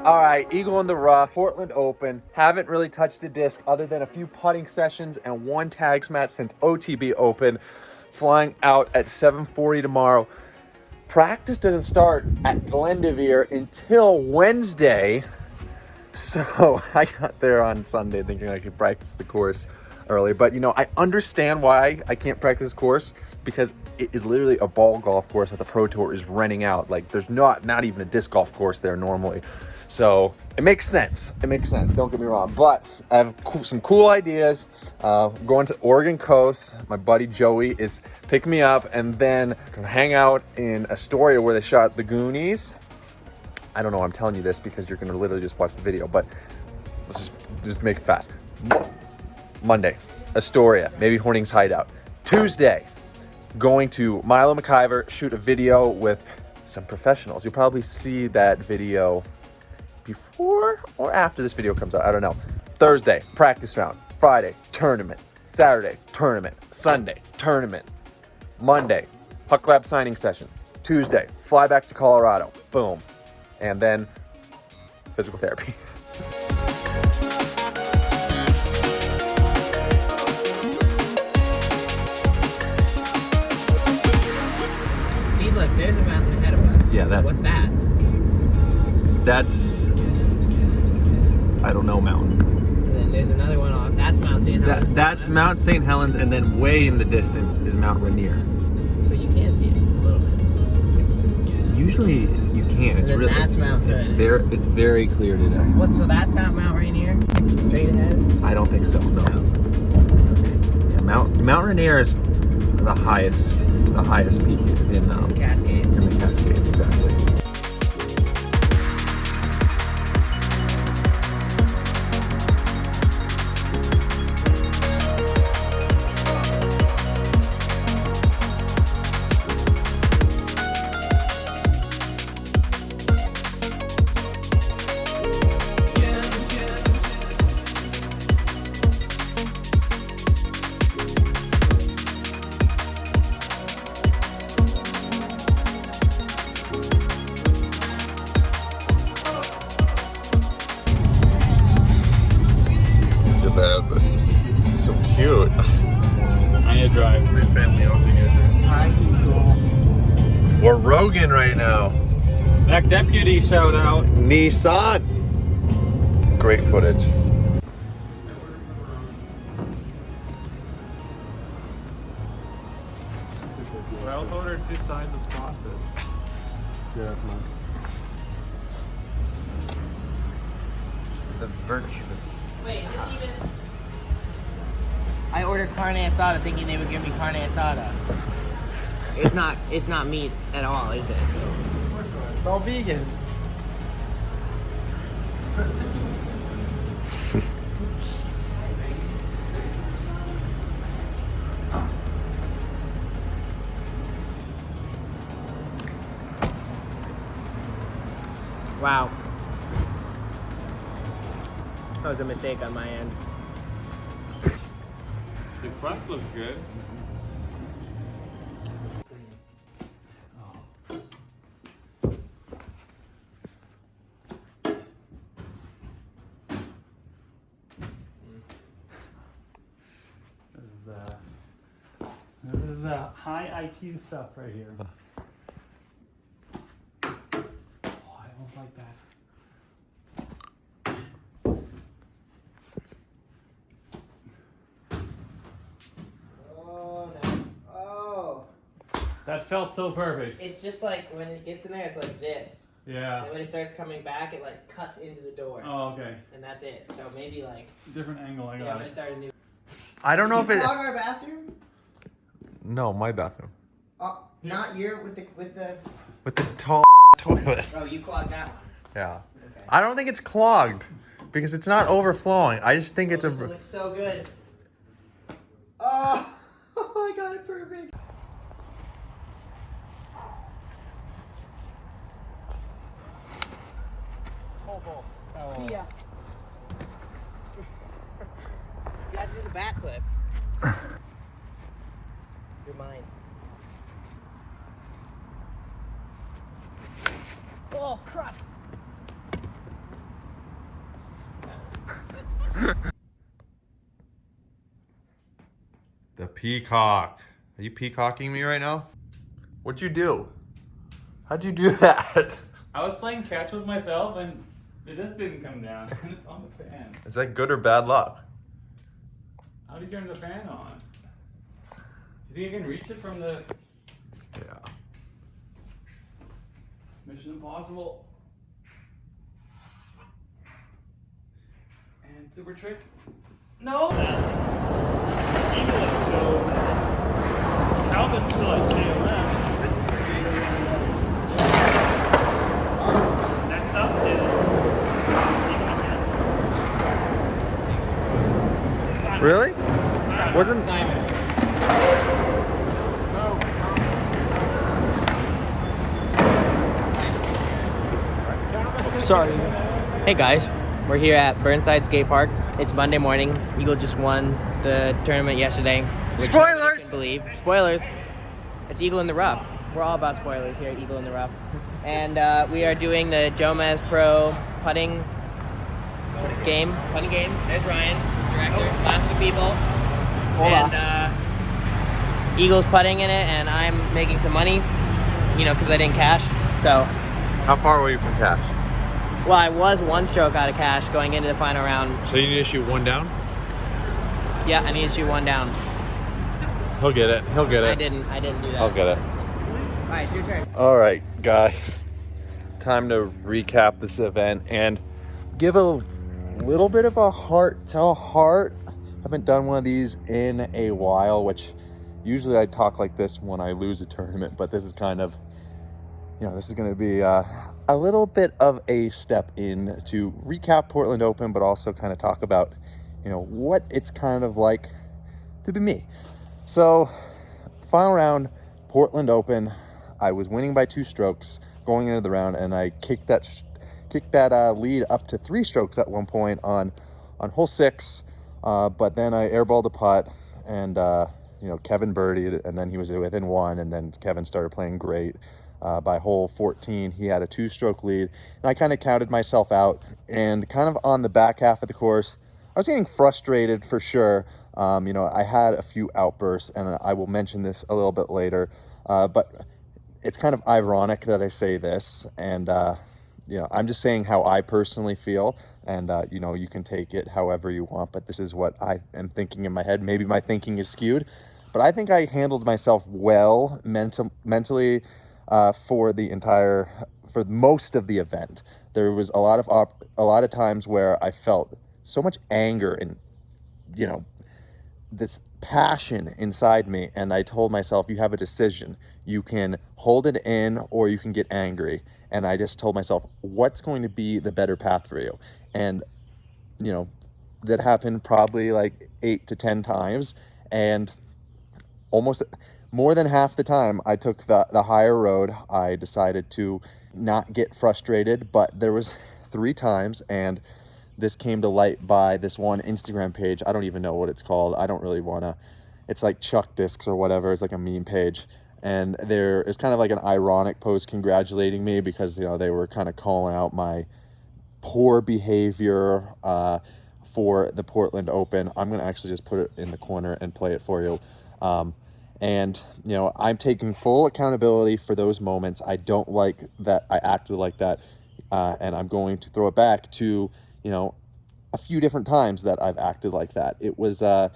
All right, Eagle in the Rough, Portland Open. Haven't really touched a disc other than a few putting sessions and one tags match since OTB Open. Flying out at 7:40 tomorrow. Practice doesn't start at Glendevere until Wednesday. So I got there on Sunday thinking I could practice the course early. But, you know, I understand why I can't practice this course, because it is literally a ball golf course that the Pro Tour is renting out. Like, there's not even a disc golf course there normally. So it makes sense. It makes sense. Don't get me wrong. But I have some cool ideas. Going to Oregon Coast. My buddy Joey is picking me up, and then gonna hang out in Astoria where they shot The Goonies. I don't know why I'm telling you this, because you're gonna literally just watch the video, but let's just make it fast. Monday, Astoria, maybe Horning's Hideout. Tuesday, going to Milo McIver, shoot a video with some professionals. You'll probably see that video before or after this video comes out, I don't know. Thursday, practice round. Friday, tournament. Saturday, tournament. Sunday, tournament. Monday, Puck Lab signing session. Tuesday, fly back to Colorado. Boom. And then physical therapy. See, look, there's a mountain ahead of us. Yeah, that. So what's that? That's, I don't know, mountain. And then there's another one off. That's Mount St. Helens. That's Mount St. Helens, and then way in the distance is Mount Rainier. So you can see it a little bit. Usually you can. It's then really, that's Mount Hood. it's very clear today. What? So that's not Mount Rainier? Straight ahead? I don't think so. No. Yeah, Mount Rainier is the highest peak in Cascades. In the Cascades, exactly. It's so cute. I drive my family all together. Hi, Eagle. We're Rogan right now. Zach Deputy shout out. Nissan. Great footage. I also ordered 2 sides of sausage. Yeah, that's mine. The virtuous. Wait, is this even... I ordered carne asada thinking they would give me carne asada. It's not meat at all, is it? It's all vegan. Wow. That was a mistake on my end. The crust looks good. This is high IQ stuff right here. Oh, I almost like that. Oh, no. Oh. That felt so perfect. It's just like when it gets in there, it's like this. Yeah. And when it starts coming back, it like cuts into the door. Oh, okay. And that's it. So maybe like... Different angle, I Yeah, I'm got gonna it. start a new... I don't know if it. Clog our bathroom? No, my bathroom. Oh, not your with the With the tall toilet. Oh, you clogged that one. Yeah. Okay. I don't think it's clogged because it's not overflowing. I just think it's This a. looks so good. Oh, I got it perfect. Oh. Yeah. You have to do the backflip. You're mine. Oh, crust. peacock. Are you peacocking me right now? What'd you do? How'd you do that? I was playing catch with myself and it just didn't come down. And it's on the fan. Is that good or bad luck? How do you turn the fan on? Do you think I can reach it from the Yeah. Mission Impossible? And super trick. No! That's England, so that's Calvin's still at JLM. Next up is Simon. Really? Simon. Wasn't Simon. Sorry. Hey guys, we're here at Burnside Skate Park. It's Monday morning. Eagle just won the tournament yesterday. Which Spoilers! I can't believe. Spoilers. It's Eagle in the Rough. We're all about spoilers here at Eagle in the Rough. And we are doing the Jomez Pro putting game. There's Ryan, director, smile for the people. And Eagle's putting in it, and I'm making some money, you know, because I didn't cash. So, How far were you from cash? well, I was one stroke out of cash going into the final round. So you need to shoot one down? Yeah, I need to shoot one down. He'll get it. He'll get it. I didn't do that. I'll get it. All right, it's your turn. All right, guys. Time to recap this event and give a little bit of a heart to heart. Haven't done one of these in a while, which usually I talk like this when I lose a tournament, but this is kind of, you know, this is going to be a little bit of a step in to recap Portland Open, but also kind of talk about, you know, what it's kind of like to be me. So, final round, Portland Open. I was winning by 2 strokes going into the round, and I kicked that lead up to 3 strokes at one point on hole 6. But then I airballed the putt, and you know, Kevin birdied, and then he was within 1, and then Kevin started playing great. By hole 14, he had a 2-stroke lead, and I kind of counted myself out. And kind of on the back half of the course, I was getting frustrated for sure. You know, I had a few outbursts, and I will mention this a little bit later. But it's kind of ironic that I say this, and you know, I'm just saying how I personally feel, and you know, you can take it however you want, but this is what I am thinking in my head. Maybe my thinking is skewed, but I think I handled myself well mentally for most of the event. There was a lot of times where I felt so much anger and, you know, this passion inside me, and I told myself, you have a decision. You can hold it in or you can get angry. And I just told myself, what's going to be the better path for you? And, you know, that happened probably like 8 to 10 times, and almost more than half the time I took the higher road. I decided to not get frustrated, but there was 3 times, and this came to light by this one Instagram page. I don't even know what it's called. I don't really want to. It's like Chuck Discs or whatever. It's like a meme page. And there is kind of like an ironic post congratulating me because, you know, they were kind of calling out my poor behavior for the Portland Open. I'm going to actually just put it in the corner and play it for you. And, you know, I'm taking full accountability for those moments. I don't like that I acted like that. And I'm going to throw it back to, you know, a few different times that I've acted like that. It was at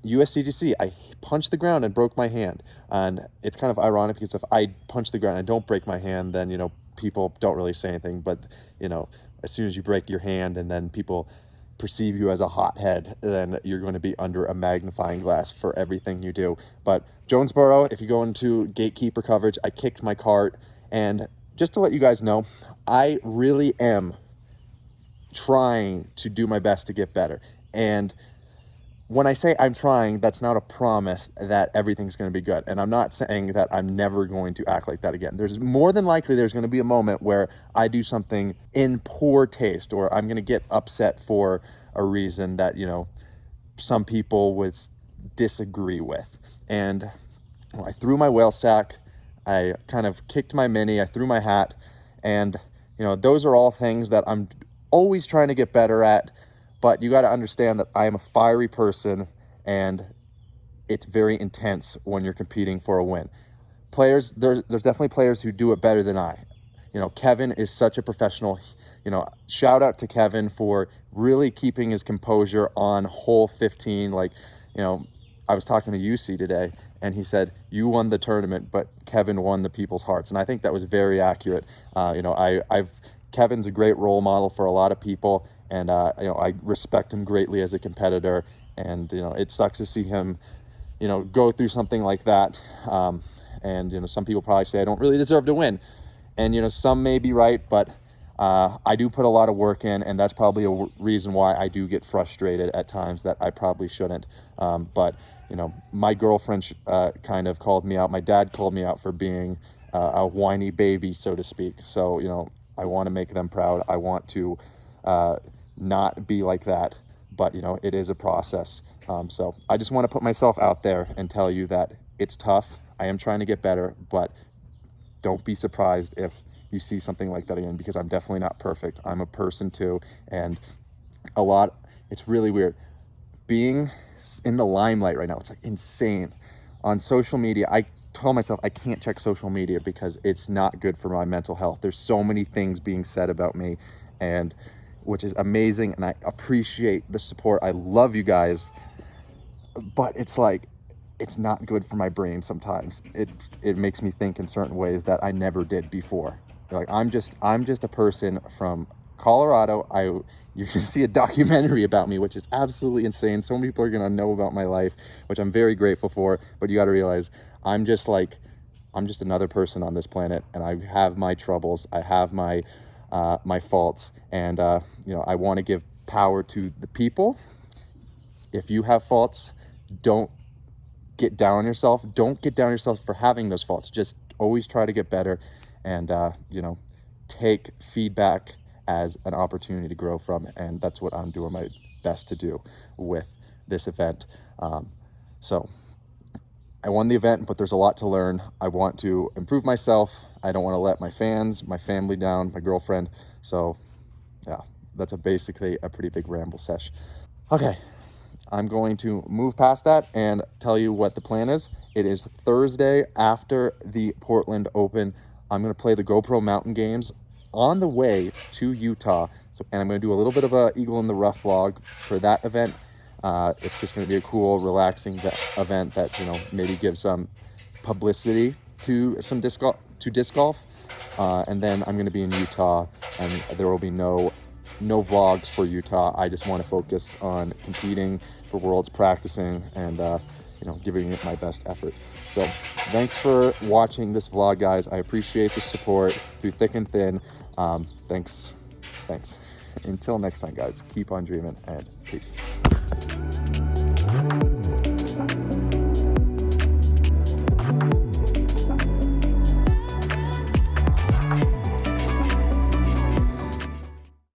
USDGC. I punched the ground and broke my hand. And it's kind of ironic because if I punch the ground and don't break my hand, then, you know, people don't really say anything. But, you know, as soon as you break your hand and then people perceive you as a hothead, then you're going to be under a magnifying glass for everything you do. But Jonesboro, if you go into gatekeeper coverage, I kicked my cart. And just to let you guys know, I really am trying to do my best to get better. And when I say I'm trying, that's not a promise that everything's going to be good. And I'm not saying that I'm never going to act like that again. There's more than likely there's going to be a moment where I do something in poor taste, or I'm going to get upset for a reason that, you know, some people would disagree with. And I threw my whale sack, I kind of kicked my mini, I threw my hat, and, you know, those are all things that I'm always trying to get better at. But you got to understand that I am a fiery person, and it's very intense when you're competing for a win. Players, there's definitely players who do it better than I. You know, Kevin is such a professional. You know, shout out to Kevin for really keeping his composure on hole 15. Like, you know, I was talking to UC today, and he said, you won the tournament, but Kevin won the people's hearts. And I think that was very accurate. You know, Kevin's a great role model for a lot of people, and you know, I respect him greatly as a competitor. And you know, it sucks to see him, you know, go through something like that. And you know, some people probably say I don't really deserve to win, and you know, some may be right, but I do put a lot of work in, and that's probably a reason why I do get frustrated at times that I probably shouldn't. But you know, my girlfriend kind of called me out. My dad called me out for being a whiny baby, so to speak. So, you know, I want to make them proud. I want to not be like that, but, you know, it is a process. So I just want to put myself out there and tell you that it's tough. I am trying to get better, but don't be surprised if you see something like that again, because I'm definitely not perfect. I'm a person too. And it's really weird being in the limelight right now. It's like insane on social media. I told myself I can't check social media because it's not good for my mental health. There's so many things being said about me, and which is amazing, and I appreciate the support. I love you guys, but it's like, it's not good for my brain sometimes. It makes me think in certain ways that I never did before. Like, I'm just a person from Colorado. You can see a documentary about me, which is absolutely insane. So many people are gonna know about my life, which I'm very grateful for. But you got to realize, I'm just another person on this planet, and I have my troubles. I have my faults, and you know, I want to give power to the people. If you have faults, don't get down on yourself. Don't get down on yourself for having those faults. Just always try to get better, and you know, take feedback as an opportunity to grow from, and that's what I'm doing my best to do with this event. So I won the event, but there's a lot to learn. I want to improve myself. I don't want to let my fans, my family down, my girlfriend. So yeah, that's basically a pretty big ramble sesh. Okay, I'm going to move past that and tell you what the plan is. It is Thursday after the Portland Open. I'm going to play the GoPro mountain games on the way to Utah. And I'm going to do a little bit of a Eagle in the Rough vlog for that event. It's just going to be a cool, relaxing event that, you know, maybe gives some publicity to some disc golf. And then I'm going to be in Utah, and there will be no vlogs for Utah. I just want to focus on competing for Worlds, practicing, and you know, giving it my best effort. So thanks for watching this vlog, guys. I appreciate the support through thick and thin. Thanks. Until next time, guys, keep on dreaming, and peace.